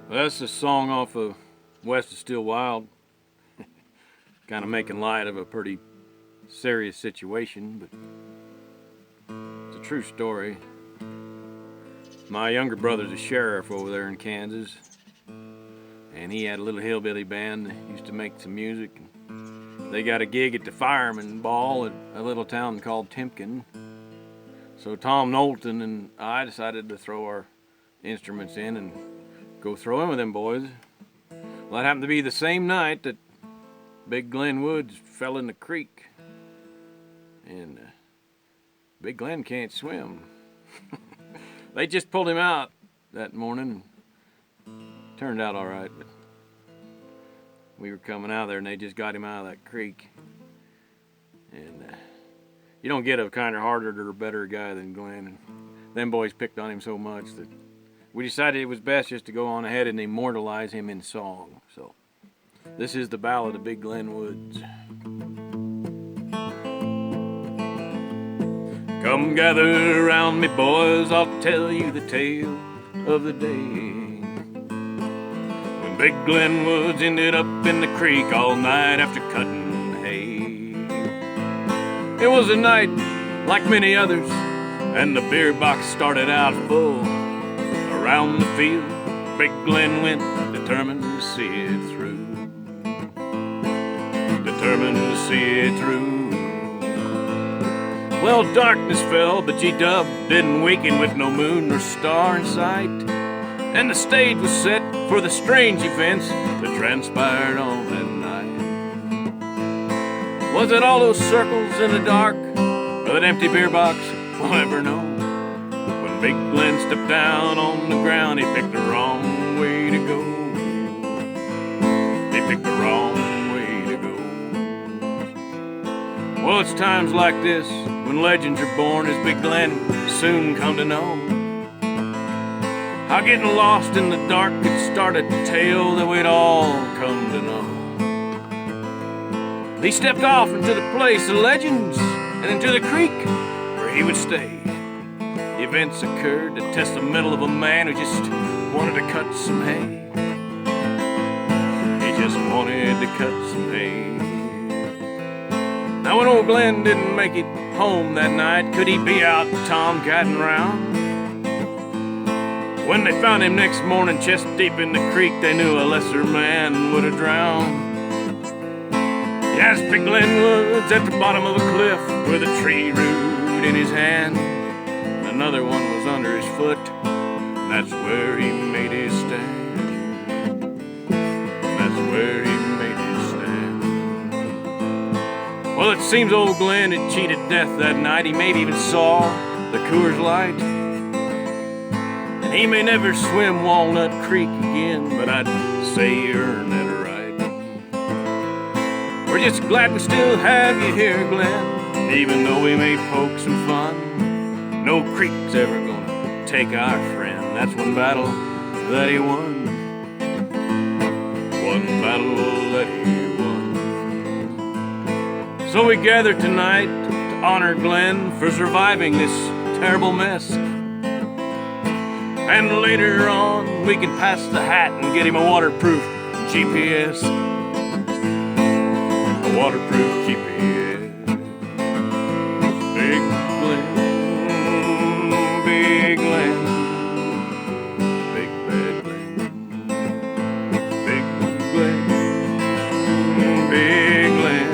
That's a song off of West is Still Wild. Kind of making light of a pretty serious situation, but it's a true story. My younger brother's a sheriff over there in Kansas, and he had a little hillbilly band that used to make some music. They got a gig at the Fireman Ball at a little town called Timken. So Tom Knowlton and I decided to throw our instruments in and go throw in with them boys. Well, that happened to be the same night that Big Glenn Woods fell in the creek. And Big Glenn can't swim. They just pulled him out that morning. Turned out all right, but we were coming out of there and they just got him out of that creek. And you don't get a kinder, harder, or better guy than Glenn. And them boys picked on him so much that we decided it was best just to go on ahead and immortalize him in song. So this is the Ballad of Big Glenn Woods. Come gather around me, boys, I'll tell you the tale of the day when Big Glenn Woods ended up in the creek all night after cutting hay. It was a night like many others, and the beer box started out full. Around the field, Big Glenn went, determined to see it through. Determined to see it through. Well, darkness fell, but G-Dub didn't weaken with no moon nor star in sight. And the stage was set for the strange events that transpired on that night. Was it all those circles in the dark, or that empty beer box? We'll never know. When Big Glenn stepped down on the ground, he picked the wrong way to go. He picked the wrong way to go. Well, it's times like this when legends are born, as Big Glenn soon come to know. How getting lost in the dark could start a tale that we'd all come to know. He stepped off into the place of legends and into the creek where he would stay. Events occurred to test the mettle of a man who just wanted to cut some hay. He just wanted to cut some hay. Now when old Glenn didn't make it home that night, could he be out tomcatting round? When they found him next morning chest deep in the creek, they knew a lesser man would have drowned. Yes, Big Glenn Woods at the bottom of a cliff with a tree root in his hand. Another one was under his foot, and that's where he made his stand. That's where he made his stand. Well, it seems old Glenn had cheated death that night. He maybe even saw the Coors Light. And he may never swim Walnut Creek again, but I'd say he earned that right. We're just glad we still have you here, Glenn, even though we may poke some fun. No creek's ever gonna take our friend. That's one battle that he won. One battle that he won. So we gather tonight to honor Glenn for surviving this terrible mess. And later on we can pass the hat and get him a waterproof GPS. A waterproof GPS. Big Glenn. Big Glenn, Big Bad Glenn, Big Glenn, Big Glenn, Big Bad Glenn.